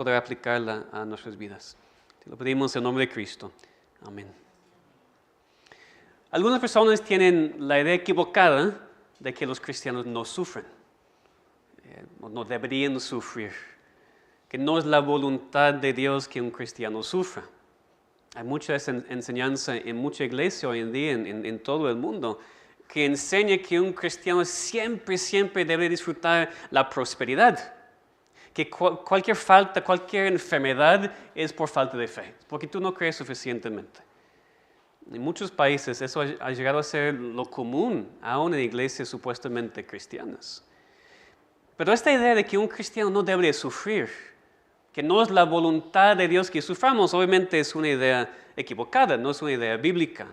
poder aplicarla a nuestras vidas. Te lo pedimos en nombre de Cristo. Amén. Algunas personas tienen la idea equivocada de que los cristianos no sufren, no deberían sufrir, que no es la voluntad de Dios que un cristiano sufra. Hay mucha enseñanza en mucha iglesia hoy en día, en todo el mundo, que enseña que un cristiano siempre debe disfrutar la prosperidad. Que cualquier falta, cualquier enfermedad es por falta de fe, porque tú no crees suficientemente. En muchos países eso ha llegado a ser lo común, aún en iglesias supuestamente cristianas. Pero esta idea de que un cristiano no debe sufrir, que no es la voluntad de Dios que suframos, obviamente es una idea equivocada, no es una idea bíblica.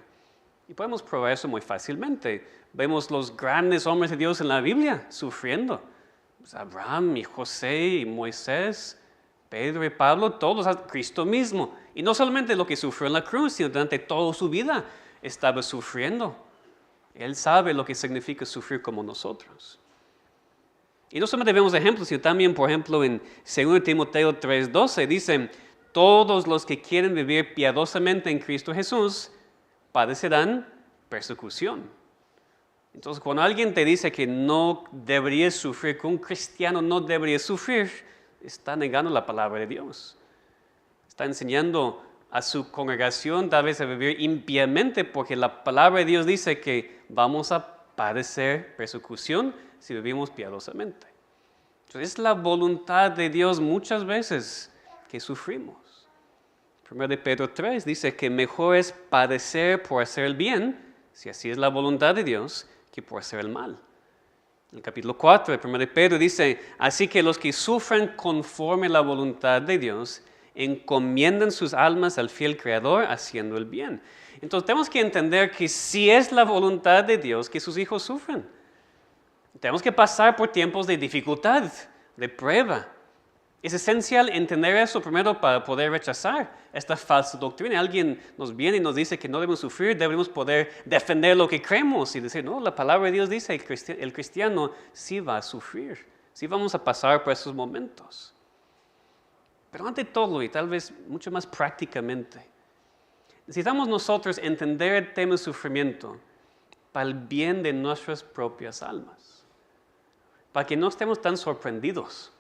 Y podemos probar eso muy fácilmente. Vemos los grandes hombres de Dios en la Biblia sufriendo. Abraham y José y Moisés, Pedro y Pablo, todos, Cristo mismo. Y no solamente lo que sufrió en la cruz, sino durante toda su vida estaba sufriendo. Él sabe lo que significa sufrir como nosotros. Y no solamente vemos ejemplos, sino también, por ejemplo, en 2 Timoteo 3:12 dicen, todos los que quieren vivir piadosamente en Cristo Jesús padecerán persecución. Entonces, cuando alguien te dice que no deberías sufrir, que un cristiano no debería sufrir, está negando la palabra de Dios. Está enseñando a su congregación tal vez a vivir impíamente, porque la palabra de Dios dice que vamos a padecer persecución si vivimos piadosamente. Entonces, es la voluntad de Dios muchas veces que sufrimos. 1 Pedro 3 dice que mejor es padecer por hacer el bien, si así es la voluntad de Dios, que por hacer el mal. En el capítulo 4 de 1 Pedro dice, así que los que sufren conforme a la voluntad de Dios, encomiendan sus almas al fiel Creador haciendo el bien. Entonces tenemos que entender que si es la voluntad de Dios que sus hijos sufren. Tenemos que pasar por tiempos de dificultad, de prueba. Es esencial entender eso primero para poder rechazar esta falsa doctrina. Alguien nos viene y nos dice que no debemos sufrir, debemos poder defender lo que creemos y decir, no, la palabra de Dios dice que el cristiano sí va a sufrir, sí vamos a pasar por esos momentos. Pero ante todo, y tal vez mucho más prácticamente, necesitamos nosotros entender el tema del sufrimiento para el bien de nuestras propias almas, para que no estemos tan sorprendidos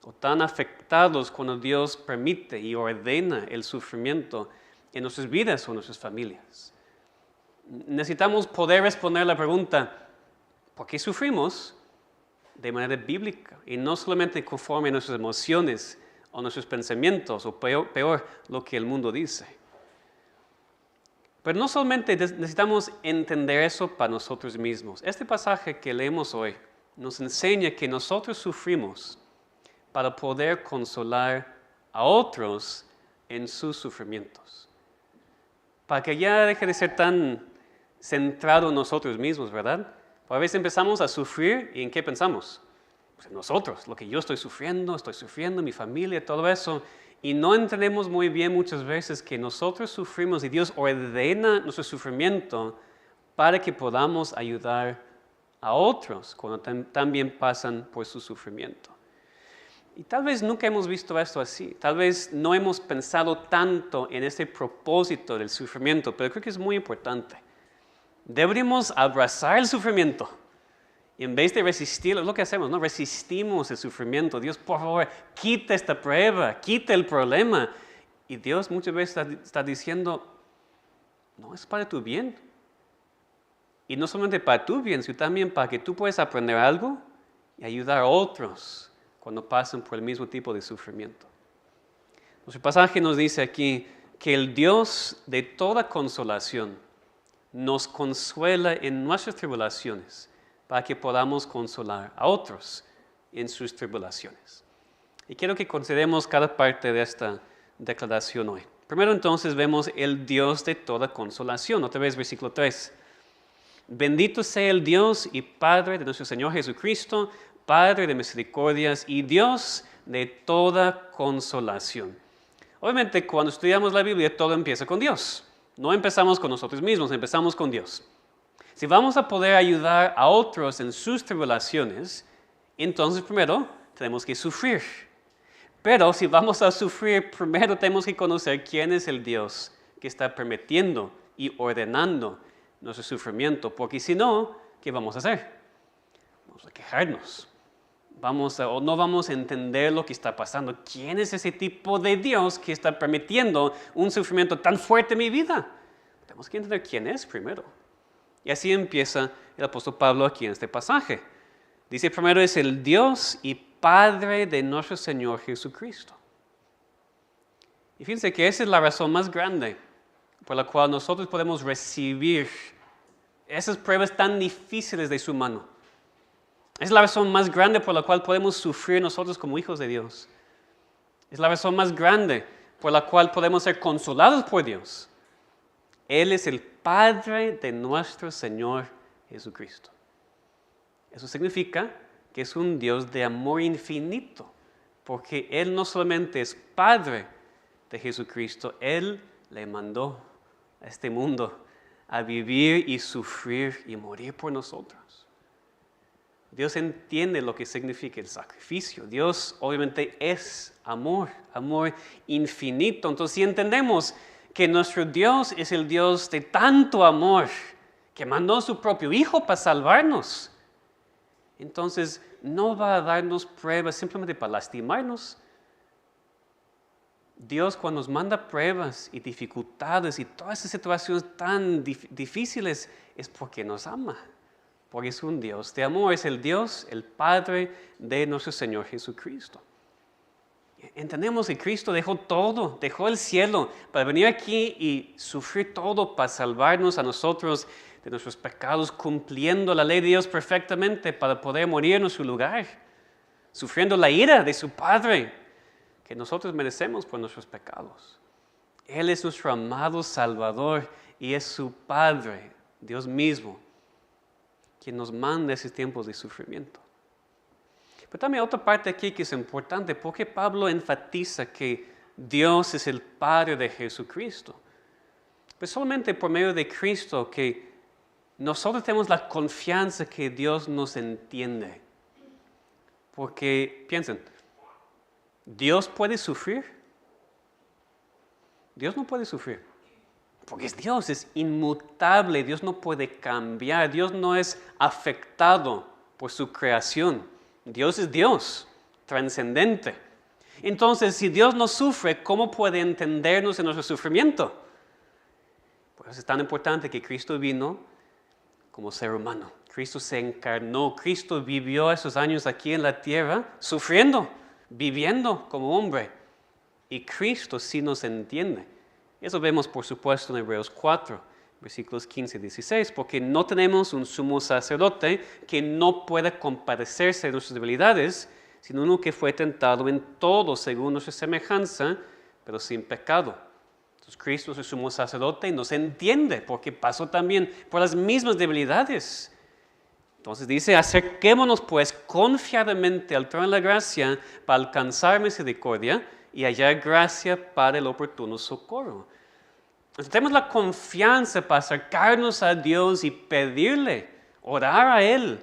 o tan afectados cuando Dios permite y ordena el sufrimiento en nuestras vidas o en nuestras familias. Necesitamos poder responder la pregunta, ¿por qué sufrimos? De manera bíblica y no solamente conforme a nuestras emociones o nuestros pensamientos o peor lo que el mundo dice. Pero no solamente necesitamos entender eso para nosotros mismos. Este pasaje que leemos hoy nos enseña que nosotros sufrimos para poder consolar a otros en sus sufrimientos. Para que ya deje de ser tan centrado en nosotros mismos, ¿verdad? A veces empezamos a sufrir y ¿en qué pensamos? Pues en nosotros, lo que yo estoy sufriendo, mi familia, todo eso. Y no entendemos muy bien muchas veces que nosotros sufrimos y Dios ordena nuestro sufrimiento para que podamos ayudar a otros cuando también pasan por su sufrimiento. Y tal vez nunca hemos visto esto así, tal vez no hemos pensado tanto en ese propósito del sufrimiento, pero creo que es muy importante. Deberíamos abrazar el sufrimiento y en vez de resistirlo, es lo que hacemos, ¿no? Resistimos el sufrimiento. Dios, por favor, quita esta prueba, quita el problema. Y Dios muchas veces está diciendo, no, es para tu bien. Y no solamente para tu bien, sino también para que tú puedas aprender algo y ayudar a otros cuando pasan por el mismo tipo de sufrimiento. Nuestro pasaje nos dice aquí que el Dios de toda consolación nos consuela en nuestras tribulaciones para que podamos consolar a otros en sus tribulaciones. Y quiero que consideremos cada parte de esta declaración hoy. Primero entonces vemos el Dios de toda consolación. Otra vez versículo 3. Bendito sea el Dios y Padre de nuestro Señor Jesucristo, Padre de misericordias y Dios de toda consolación. Obviamente, cuando estudiamos la Biblia, todo empieza con Dios. No empezamos con nosotros mismos, empezamos con Dios. Si vamos a poder ayudar a otros en sus tribulaciones, entonces primero tenemos que sufrir. Pero si vamos a sufrir, primero tenemos que conocer quién es el Dios que está permitiendo y ordenando nuestro sufrimiento, porque si no, ¿qué vamos a hacer? Vamos a quejarnos. O no vamos a entender lo que está pasando. ¿Quién es ese tipo de Dios que está permitiendo un sufrimiento tan fuerte en mi vida? Tenemos que entender quién es primero. Y así empieza el apóstol Pablo aquí en este pasaje. Dice primero es el Dios y Padre de nuestro Señor Jesucristo. Y fíjense que esa es la razón más grande por la cual nosotros podemos recibir esas pruebas tan difíciles de su mano. Es la razón más grande por la cual podemos sufrir nosotros como hijos de Dios. Es la razón más grande por la cual podemos ser consolados por Dios. Él es el Padre de nuestro Señor Jesucristo. Eso significa que es un Dios de amor infinito, porque Él no solamente es Padre de Jesucristo, Él le mandó a este mundo a vivir y sufrir y morir por nosotros. Dios entiende lo que significa el sacrificio. Dios obviamente es amor, amor infinito. Entonces si entendemos que nuestro Dios es el Dios de tanto amor, que mandó a su propio Hijo para salvarnos, entonces no va a darnos pruebas simplemente para lastimarnos. Dios cuando nos manda pruebas y dificultades y todas esas situaciones tan difíciles es porque nos ama. Porque es un Dios de amor, es el Dios, el Padre de nuestro Señor Jesucristo. Entendemos que Cristo dejó todo, dejó el cielo para venir aquí y sufrir todo para salvarnos a nosotros de nuestros pecados, cumpliendo la ley de Dios perfectamente para poder morir en su lugar, sufriendo la ira de su Padre que nosotros merecemos por nuestros pecados. Él es nuestro amado Salvador y es su Padre, Dios mismo, quien nos manda esos tiempos de sufrimiento. Pero también otra parte aquí que es importante, porque Pablo enfatiza que Dios es el Padre de Jesucristo. Pues solamente por medio de Cristo que nosotros tenemos la confianza que Dios nos entiende. Porque, piensen, ¿Dios puede sufrir? Dios no puede sufrir. Porque es Dios, es inmutable, Dios no puede cambiar, Dios no es afectado por su creación. Dios es Dios, trascendente. Entonces, si Dios no sufre, ¿cómo puede entendernos en nuestro sufrimiento? Por eso es tan importante que Cristo vino como ser humano. Cristo se encarnó, Cristo vivió esos años aquí en la tierra, sufriendo, viviendo como hombre. Y Cristo sí nos entiende. Eso vemos, por supuesto, en Hebreos 4, versículos 15 y 16, porque no tenemos un sumo sacerdote que no pueda compadecerse de nuestras debilidades, sino uno que fue tentado en todo según nuestra semejanza, pero sin pecado. Entonces Cristo es el sumo sacerdote y nos entiende, porque pasó también por las mismas debilidades. Entonces dice, acerquémonos pues confiadamente al trono de la gracia para alcanzar misericordia y hallar gracia para el oportuno socorro. Entonces tenemos la confianza para acercarnos a Dios y pedirle, orar a Él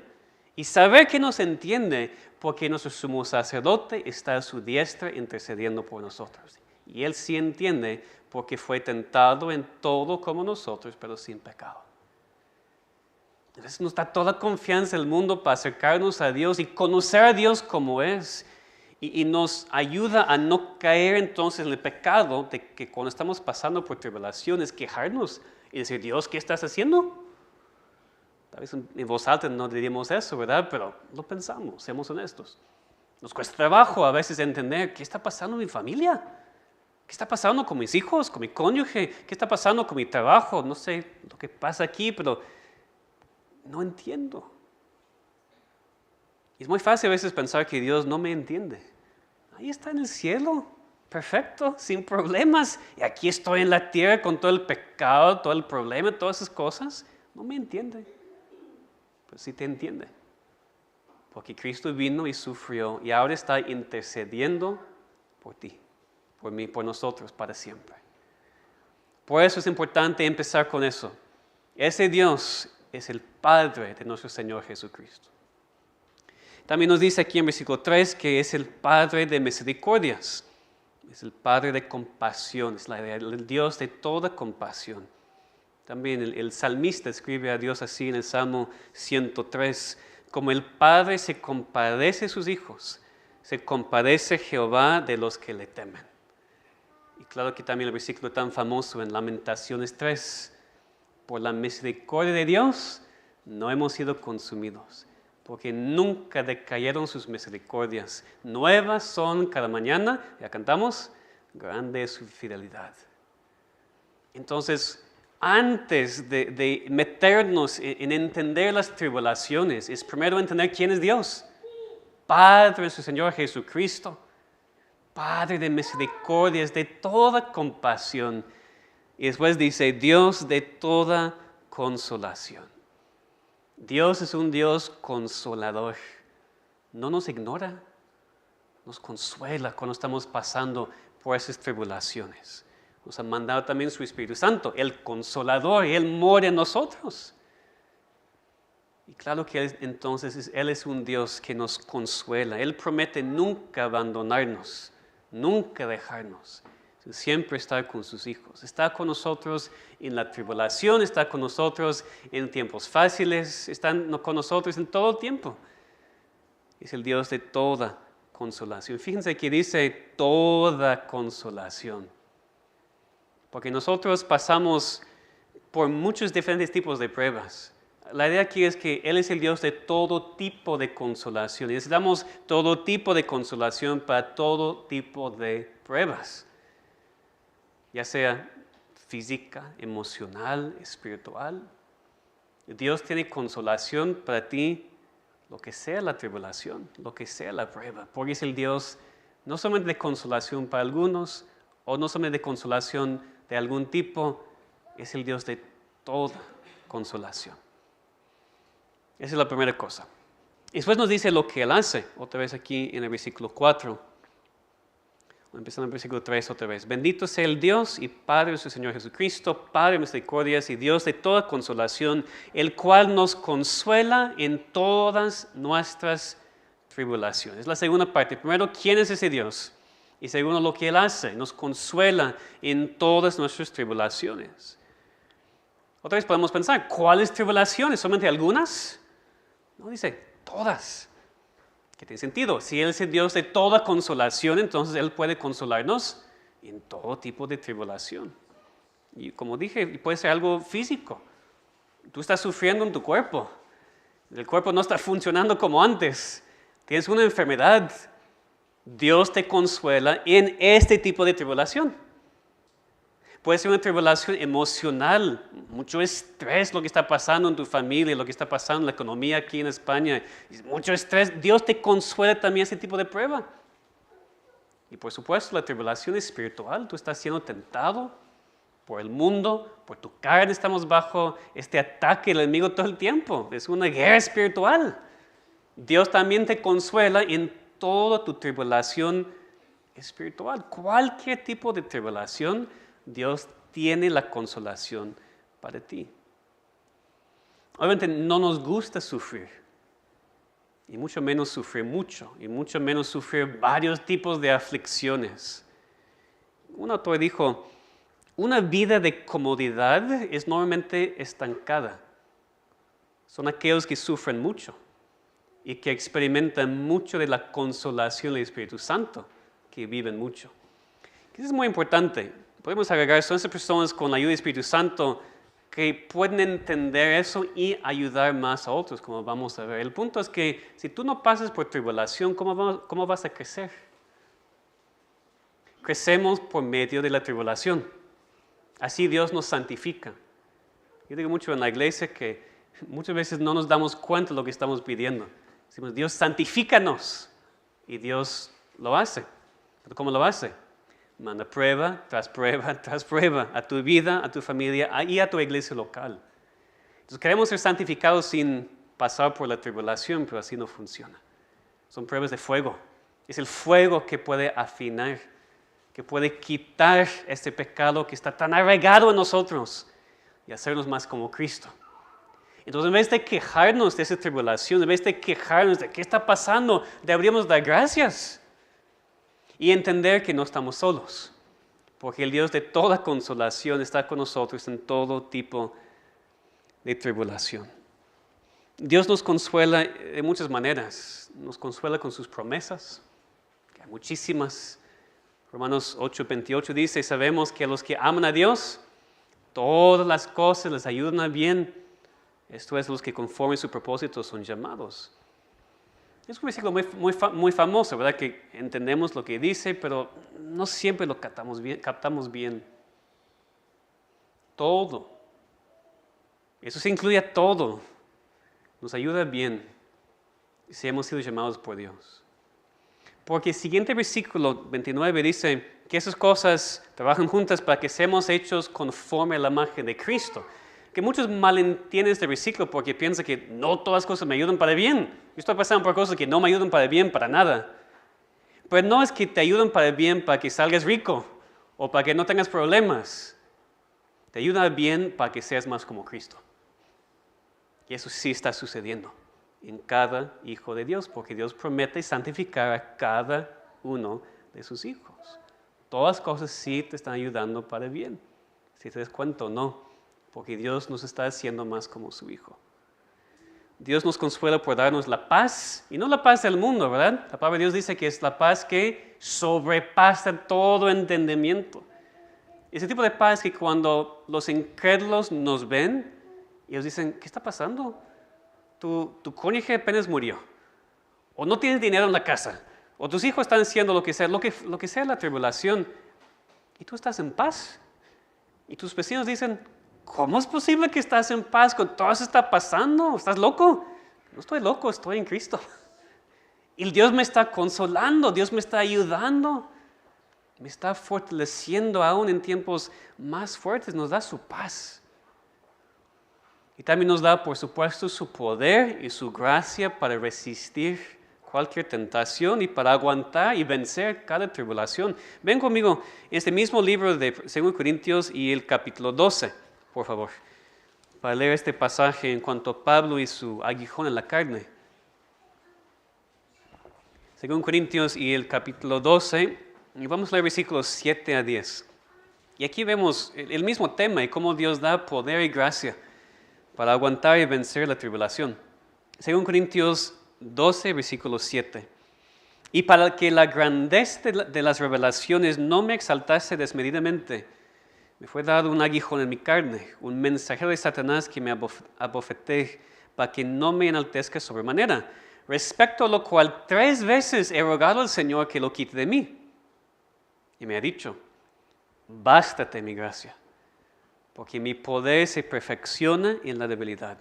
y saber que nos entiende porque nuestro sumo sacerdote está a su diestra intercediendo por nosotros. Y Él sí entiende porque fue tentado en todo como nosotros, pero sin pecado. Entonces nos da toda confianza el mundo para acercarnos a Dios y conocer a Dios como es. Y nos ayuda a no caer entonces en el pecado de que cuando estamos pasando por tribulaciones, quejarnos y decir, Dios, ¿qué estás haciendo? Tal vez en voz alta no diríamos eso, ¿verdad? Pero lo pensamos, seamos honestos. Nos cuesta trabajo a veces entender qué está pasando en mi familia. ¿Qué está pasando con mis hijos, con mi cónyuge? ¿Qué está pasando con mi trabajo? No sé lo que pasa aquí, pero no entiendo. Y es muy fácil a veces pensar que Dios no me entiende. Ahí está en el cielo, perfecto, sin problemas. Y aquí estoy en la tierra con todo el pecado, todo el problema, todas esas cosas. No me entiende. Pero sí te entiende. Porque Cristo vino y sufrió y ahora está intercediendo por ti, por mí, por nosotros para siempre. Por eso es importante empezar con eso. Ese Dios es el Padre de nuestro Señor Jesucristo. También nos dice aquí en versículo 3 que es el Padre de misericordias. Es el Padre de compasión, es el Dios de toda compasión. También el salmista escribe a Dios así en el Salmo 103, como el Padre se compadece de sus hijos, se compadece Jehová de los que le temen. Y claro que también el versículo tan famoso en Lamentaciones 3, por la misericordia de Dios no hemos sido consumidos, porque nunca decayeron sus misericordias. Nuevas son cada mañana, ya cantamos, grande es su fidelidad. Entonces, antes de meternos en entender las tribulaciones, es primero entender quién es Dios. Padre de su Señor Jesucristo, Padre de misericordias, de toda compasión. Y después dice, Dios de toda consolación. Dios es un Dios consolador. No nos ignora, nos consuela cuando estamos pasando por esas tribulaciones. Nos ha mandado también su Espíritu Santo, el Consolador, y Él mora en nosotros. Y claro que Él es un Dios que nos consuela. Él promete nunca abandonarnos, nunca dejarnos. Siempre estar con sus hijos. Está con nosotros en la tribulación, está con nosotros en tiempos fáciles, está con nosotros en todo el tiempo. Es el Dios de toda consolación. Fíjense que dice toda consolación. Porque nosotros pasamos por muchos diferentes tipos de pruebas. La idea aquí es que Él es el Dios de todo tipo de consolación. Y necesitamos todo tipo de consolación para todo tipo de pruebas. Ya sea física, emocional, espiritual. Dios tiene consolación para ti, lo que sea la tribulación, lo que sea la prueba. Porque es el Dios no solamente de consolación para algunos, o no solamente de consolación de algún tipo, es el Dios de toda consolación. Esa es la primera cosa. Después nos dice lo que Él hace, otra vez aquí en el versículo 4. Empezando en el versículo 3 otra vez. Bendito sea el Dios y Padre de su Señor Jesucristo, Padre de misericordias y Dios de toda consolación, el cual nos consuela en todas nuestras tribulaciones. La segunda parte. Primero, ¿quién es ese Dios? Y segundo, lo que Él hace, nos consuela en todas nuestras tribulaciones. Otra vez podemos pensar, ¿cuáles tribulaciones? ¿Solamente algunas? No, dice, todas. ¿Qué tiene sentido? Si Él es el Dios de toda consolación, entonces Él puede consolarnos en todo tipo de tribulación. Y como dije, puede ser algo físico. Tú estás sufriendo en tu cuerpo. El cuerpo no está funcionando como antes. Tienes una enfermedad. Dios te consuela en este tipo de tribulación. Puede ser una tribulación emocional, mucho estrés, lo que está pasando en tu familia, lo que está pasando en la economía aquí en España. Mucho estrés. Dios te consuela también ese tipo de prueba. Y por supuesto, la tribulación espiritual. Tú estás siendo tentado por el mundo, por tu carne. Estamos bajo este ataque del enemigo todo el tiempo. Es una guerra espiritual. Dios también te consuela en toda tu tribulación espiritual. Cualquier tipo de tribulación, Dios tiene la consolación para ti. Obviamente no nos gusta sufrir, y mucho menos sufrir mucho, y mucho menos sufrir varios tipos de aflicciones. Un autor dijo, una vida de comodidad es normalmente estancada. Son aquellos que sufren mucho y que experimentan mucho de la consolación del Espíritu Santo, que viven mucho. Eso es muy importante. Podemos agregar, son esas personas con la ayuda del Espíritu Santo que pueden entender eso y ayudar más a otros, como vamos a ver. El punto es que si tú no pasas por tribulación, ¿cómo vas a crecer? Crecemos por medio de la tribulación. Así Dios nos santifica. Yo digo mucho en la iglesia que muchas veces no nos damos cuenta de lo que estamos pidiendo. Decimos, Dios, santifícanos. Y Dios lo hace. ¿Pero cómo lo hace? Manda prueba tras prueba tras prueba a tu vida, a tu familia y a tu iglesia local. Entonces queremos ser santificados sin pasar por la tribulación, pero así no funciona. Son pruebas de fuego. Es el fuego que puede afinar, que puede quitar este pecado que está tan arraigado en nosotros y hacernos más como Cristo. Entonces, en vez de quejarnos de esa tribulación, en vez de quejarnos de qué está pasando, deberíamos dar gracias y entender que no estamos solos, porque el Dios de toda consolación está con nosotros en todo tipo de tribulación. Dios nos consuela de muchas maneras. Nos consuela con sus promesas, que hay muchísimas. Romanos 8:28 dice, sabemos que a los que aman a Dios, todas las cosas les ayudan a bien. Esto es, los que conforme a su propósito son llamados. Es un versículo muy famoso, ¿verdad? Que entendemos lo que dice, pero no siempre lo captamos bien. Todo. Eso se incluye a todo. Nos ayuda bien si hemos sido llamados por Dios. Porque el siguiente versículo 29 dice que esas cosas trabajan juntas para que seamos hechos conforme a la imagen de Cristo. Que muchos malentienden este versículo porque piensan que no todas las cosas me ayudan para bien. Yo estoy pasando por cosas que no me ayudan para bien, para nada. Pero no es que te ayudan para bien para que salgas rico o para que no tengas problemas. Te ayuda bien para que seas más como Cristo. Y eso sí está sucediendo en cada hijo de Dios, porque Dios promete santificar a cada uno de sus hijos. Todas las cosas sí te están ayudando para bien, si te das cuenta o no, porque Dios nos está haciendo más como su Hijo. Dios nos consuela por darnos la paz, y no la paz del mundo, ¿verdad? La palabra de Dios dice que es la paz que sobrepasa todo entendimiento. Ese tipo de paz que cuando los incrédulos nos ven, ellos dicen, ¿qué está pasando? Tu cónyuge apenas murió, o no tienes dinero en la casa, o tus hijos están haciendo lo que sea la tribulación, y tú estás en paz. Y tus vecinos dicen, ¿cómo es posible que estás en paz con todo eso que está pasando? ¿Estás loco? No estoy loco, estoy en Cristo. Y Dios me está consolando, Dios me está ayudando, me está fortaleciendo aún en tiempos más fuertes, nos da su paz. Y también nos da, por supuesto, su poder y su gracia para resistir cualquier tentación y para aguantar y vencer cada tribulación. Ven conmigo, este mismo libro de 2 Corintios y el capítulo 12, por favor, para leer este pasaje en cuanto a Pablo y su aguijón en la carne. 2 Corintios y el capítulo 12, y vamos a leer versículos 7 a 10. Y aquí vemos el mismo tema y cómo Dios da poder y gracia para aguantar y vencer la tribulación. 2 Corintios 12, versículo 7. Y para que la grandeza de las revelaciones no me exaltase desmedidamente, me fue dado un aguijón en mi carne, un mensajero de Satanás que me abofeté, para que no me enaltezca sobremanera. Respecto a lo cual 3 veces he rogado al Señor que lo quite de mí. Y me ha dicho, bástate mi gracia, porque mi poder se perfecciona en la debilidad.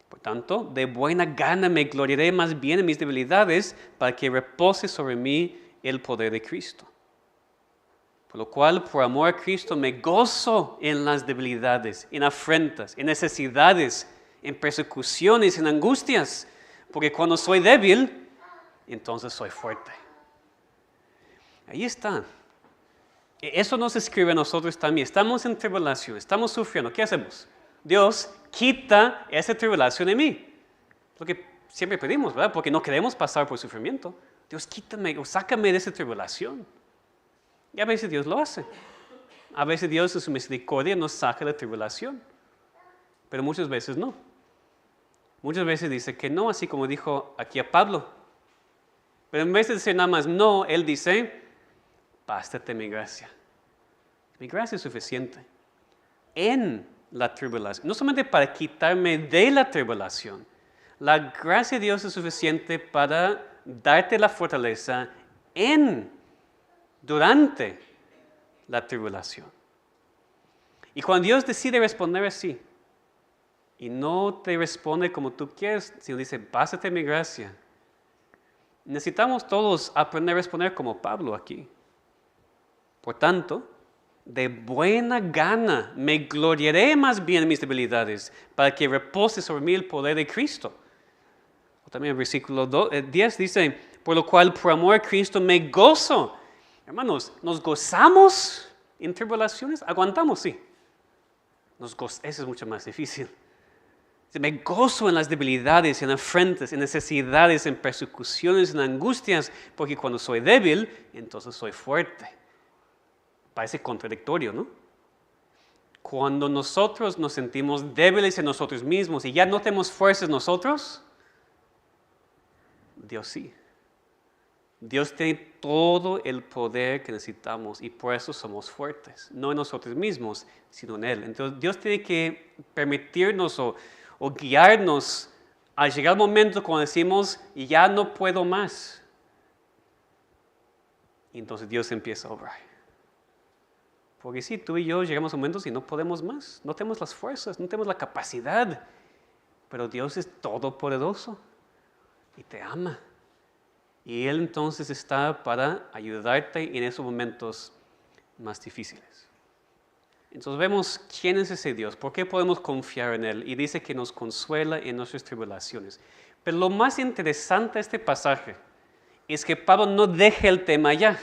Por tanto, de buena gana me gloriaré más bien en mis debilidades, para que repose sobre mí el poder de Cristo. Por lo cual, por amor a Cristo, me gozo en las debilidades, en afrentas, en necesidades, en persecuciones, en angustias, porque cuando soy débil, entonces soy fuerte. Ahí está. Eso nos escribe a nosotros también. Estamos en tribulación, estamos sufriendo. ¿Qué hacemos? Dios, quita esa tribulación de mí. Lo que siempre pedimos, ¿verdad? Porque no queremos pasar por sufrimiento. Dios, quítame o sácame de esa tribulación. Y a veces Dios lo hace. A veces Dios en su misericordia nos saca de la tribulación. Pero muchas veces no. Muchas veces dice que no, así como dijo aquí a Pablo. Pero en vez de decir nada más no, Él dice, bástate mi gracia. Mi gracia es suficiente. En la tribulación. No solamente para quitarme de la tribulación. La gracia de Dios es suficiente para darte la fortaleza durante la tribulación. Y cuando Dios decide responder así, y no te responde como tú quieres, sino dice, bástate mi gracia. Necesitamos todos aprender a responder como Pablo aquí. Por tanto, de buena gana me gloriaré más bien en mis debilidades, para que repose sobre mí el poder de Cristo. O también el versículo 10 dice, por lo cual por amor a Cristo me gozo. Hermanos, ¿nos gozamos en tribulaciones? Aguantamos, sí. Eso es mucho más difícil. Me gozo en las debilidades, en afrentas, en necesidades, en persecuciones, en angustias, porque cuando soy débil, entonces soy fuerte. Parece contradictorio, ¿no? Cuando nosotros nos sentimos débiles en nosotros mismos y ya no tenemos fuerzas nosotros, Dios sí. Dios tiene todo el poder que necesitamos y por eso somos fuertes. No en nosotros mismos, sino en Él. Entonces Dios tiene que permitirnos o guiarnos a llegar al momento cuando decimos, ya no puedo más. Y entonces Dios empieza a obrar. Porque sí, tú y yo llegamos a momentos y no podemos más. No tenemos las fuerzas, no tenemos la capacidad. Pero Dios es todopoderoso y te ama. Y Él entonces está para ayudarte en esos momentos más difíciles. Entonces vemos quién es ese Dios, por qué podemos confiar en Él. Y dice que nos consuela en nuestras tribulaciones. Pero lo más interesante de este pasaje es que Pablo no deja el tema allá.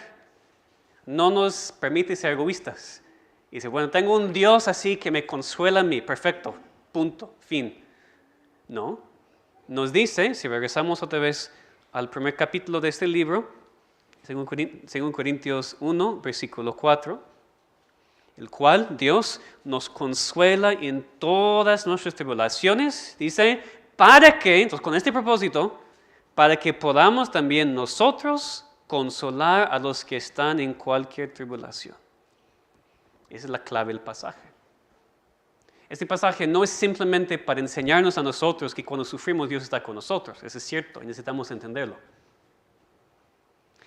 No nos permite ser egoístas. Y dice, bueno, tengo un Dios así que me consuela a mí. Perfecto, punto, fin. No. Nos dice, si regresamos otra vez al primer capítulo de este libro, según Corintios 1, versículo 4, el cual Dios nos consuela en todas nuestras tribulaciones, dice, para que, entonces con este propósito, para que podamos también nosotros consolar a los que están en cualquier tribulación. Esa es la clave del pasaje. Este pasaje no es simplemente para enseñarnos a nosotros que cuando sufrimos Dios está con nosotros. Eso es cierto y necesitamos entenderlo.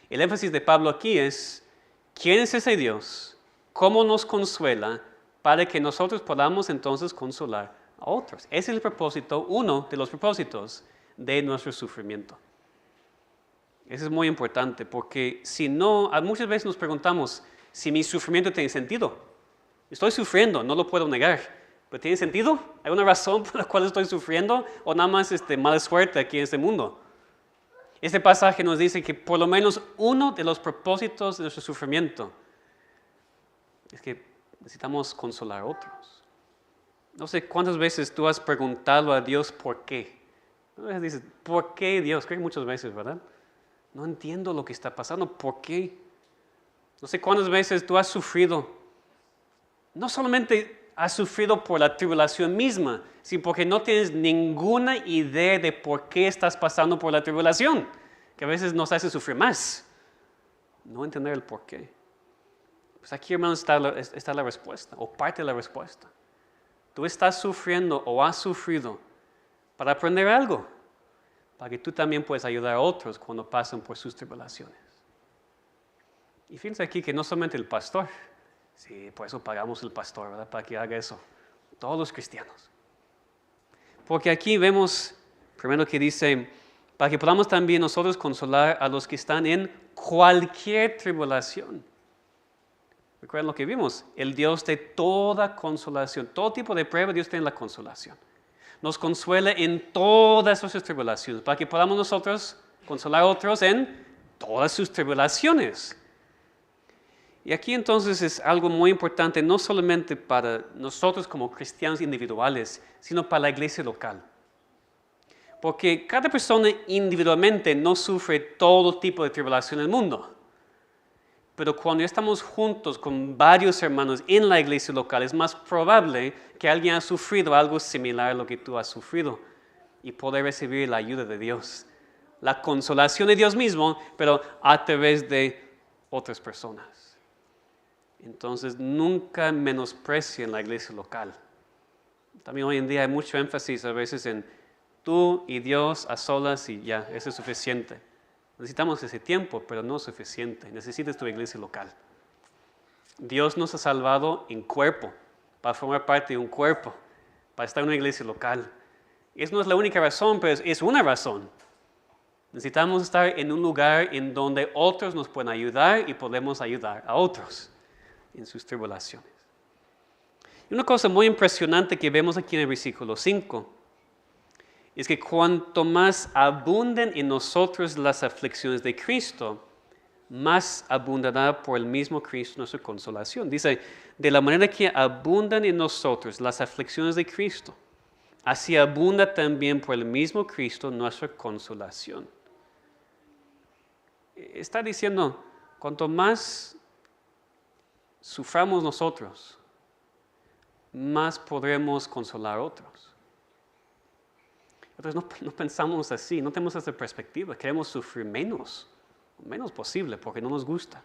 El énfasis de Pablo aquí es, ¿quién es ese Dios? ¿Cómo nos consuela para que nosotros podamos entonces consolar a otros? Ese es el propósito, uno de los propósitos de nuestro sufrimiento. Eso es muy importante porque si no, muchas veces nos preguntamos si mi sufrimiento tiene sentido. Estoy sufriendo, no lo puedo negar, pero ¿tiene sentido? ¿Hay una razón por la cual estoy sufriendo o nada más mala suerte aquí en este mundo? Este pasaje nos dice que por lo menos uno de los propósitos de nuestro sufrimiento es que necesitamos consolar a otros. No sé cuántas veces tú has preguntado a Dios por qué. Dices, ¿por qué Dios? Creo que muchas veces, ¿verdad? No entiendo lo que está pasando, ¿por qué? No sé cuántas veces tú has sufrido. No solamente has sufrido por la tribulación misma, sino porque no tienes ninguna idea de por qué estás pasando por la tribulación, que a veces nos hace sufrir más. No entender el por qué. Pues aquí, hermanos, está la respuesta, o parte de la respuesta. Tú estás sufriendo o has sufrido para aprender algo, para que tú también puedas ayudar a otros cuando pasan por sus tribulaciones. Y fíjense aquí que no solamente el pastor, sí, por eso pagamos al pastor, ¿verdad? Para que haga eso, todos los cristianos. Porque aquí vemos, primero que dice, para que podamos también nosotros consolar a los que están en cualquier tribulación. ¿Recuerdan lo que vimos? El Dios de toda consolación. Todo tipo de prueba, Dios tiene la consolación. Nos consuela en todas nuestras tribulaciones, para que podamos nosotros consolar a otros en todas sus tribulaciones. Y aquí entonces es algo muy importante, no solamente para nosotros como cristianos individuales, sino para la iglesia local. Porque cada persona individualmente no sufre todo tipo de tribulación en el mundo. Pero cuando estamos juntos con varios hermanos en la iglesia local, es más probable que alguien haya sufrido algo similar a lo que tú has sufrido y poder recibir la ayuda de Dios. La consolación de Dios mismo, pero a través de otras personas. Entonces, nunca menosprecien la iglesia local. También hoy en día hay mucho énfasis a veces en tú y Dios a solas y ya, eso es suficiente. Necesitamos ese tiempo, pero no es suficiente. Necesitas tu iglesia local. Dios nos ha salvado en cuerpo, para formar parte de un cuerpo, para estar en una iglesia local. Esa no es la única razón, pero es una razón. Necesitamos estar en un lugar en donde otros nos pueden ayudar y podemos ayudar a otros en sus tribulaciones. Y una cosa muy impresionante que vemos aquí en el versículo 5 es que cuanto más abunden en nosotros las aflicciones de Cristo, más abundará por el mismo Cristo nuestra consolación. Dice, de la manera que abundan en nosotros las aflicciones de Cristo, así abunda también por el mismo Cristo nuestra consolación. Está diciendo, cuanto más suframos nosotros, más podremos consolar a otros. Entonces no pensamos así, no tenemos esa perspectiva. Queremos sufrir menos posible, porque no nos gusta.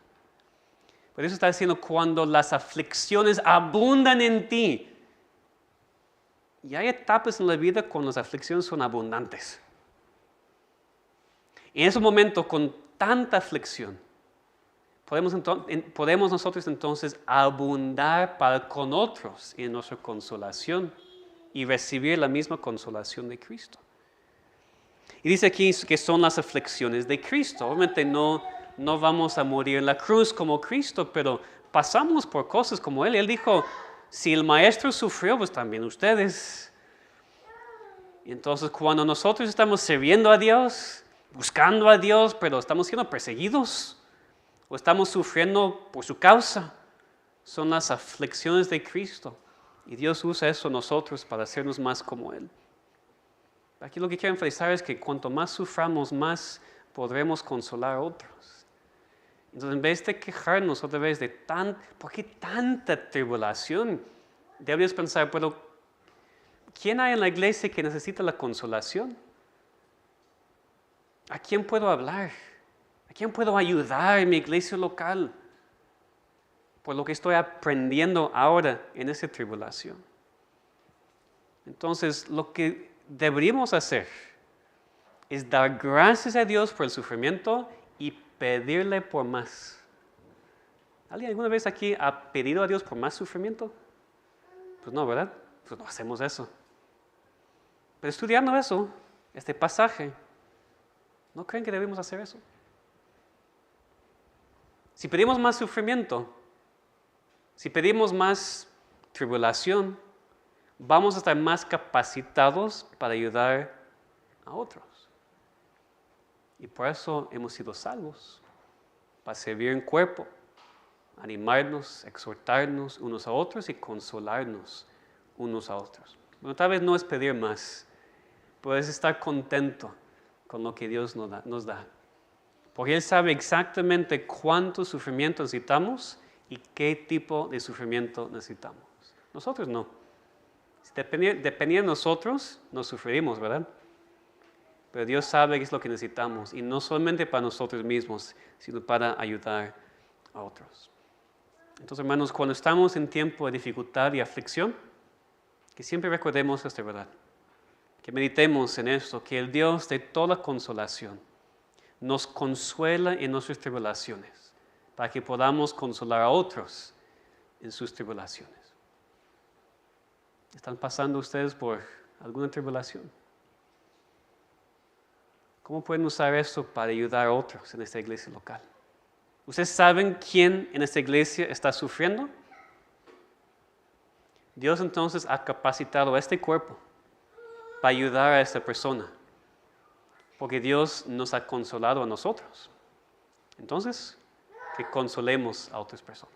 Por eso está diciendo, cuando las aflicciones abundan en ti. Y hay etapas en la vida cuando las aflicciones son abundantes. En ese momento, con tanta aflicción, podemos nosotros entonces abundar para con otros en nuestra consolación y recibir la misma consolación de Cristo. Y dice aquí que son las aflicciones de Cristo. Obviamente no vamos a morir en la cruz como Cristo, pero pasamos por cosas como Él. Él dijo, si el Maestro sufrió, pues también ustedes. Y entonces cuando nosotros estamos sirviendo a Dios, buscando a Dios, pero estamos siendo perseguidos, o estamos sufriendo por su causa, son las aflicciones de Cristo. Y Dios usa eso en nosotros para hacernos más como Él. Aquí lo que quiero enfatizar es que cuanto más suframos, más podremos consolar a otros. Entonces, en vez de quejarnos otra vez de ¿por qué tanta tribulación? Deberías pensar, pero ¿quién hay en la iglesia que necesita la consolación? ¿A quién puedo hablar? ¿A quién puedo ayudar en mi iglesia local? Por lo que estoy aprendiendo ahora en esa tribulación. Entonces, lo que deberíamos hacer es dar gracias a Dios por el sufrimiento y pedirle por más. ¿Alguien alguna vez aquí ha pedido a Dios por más sufrimiento? Pues no, ¿verdad? Pues no hacemos eso. Pero estudiando eso, este pasaje, ¿no creen que debemos hacer eso? Si pedimos más sufrimiento, si pedimos más tribulación, vamos a estar más capacitados para ayudar a otros. Y por eso hemos sido salvos, para servir en cuerpo, animarnos, exhortarnos unos a otros y consolarnos unos a otros. Bueno, tal vez no es pedir más, puedes estar contento con lo que Dios nos da. Porque Él sabe exactamente cuánto sufrimiento necesitamos y qué tipo de sufrimiento necesitamos. Nosotros no. Si dependiera de nosotros, nos sufriríamos, ¿verdad? Pero Dios sabe qué es lo que necesitamos, y no solamente para nosotros mismos, sino para ayudar a otros. Entonces, hermanos, cuando estamos en tiempo de dificultad y aflicción, que siempre recordemos esta verdad. Que meditemos en esto, que el Dios de toda consolación nos consuela en nuestras tribulaciones, para que podamos consolar a otros en sus tribulaciones. ¿Están pasando ustedes por alguna tribulación? ¿Cómo pueden usar esto para ayudar a otros en esta iglesia local? ¿Ustedes saben quién en esta iglesia está sufriendo? Dios entonces ha capacitado a este cuerpo para ayudar a esta persona, porque Dios nos ha consolado a nosotros. Entonces, que consolemos a otras personas.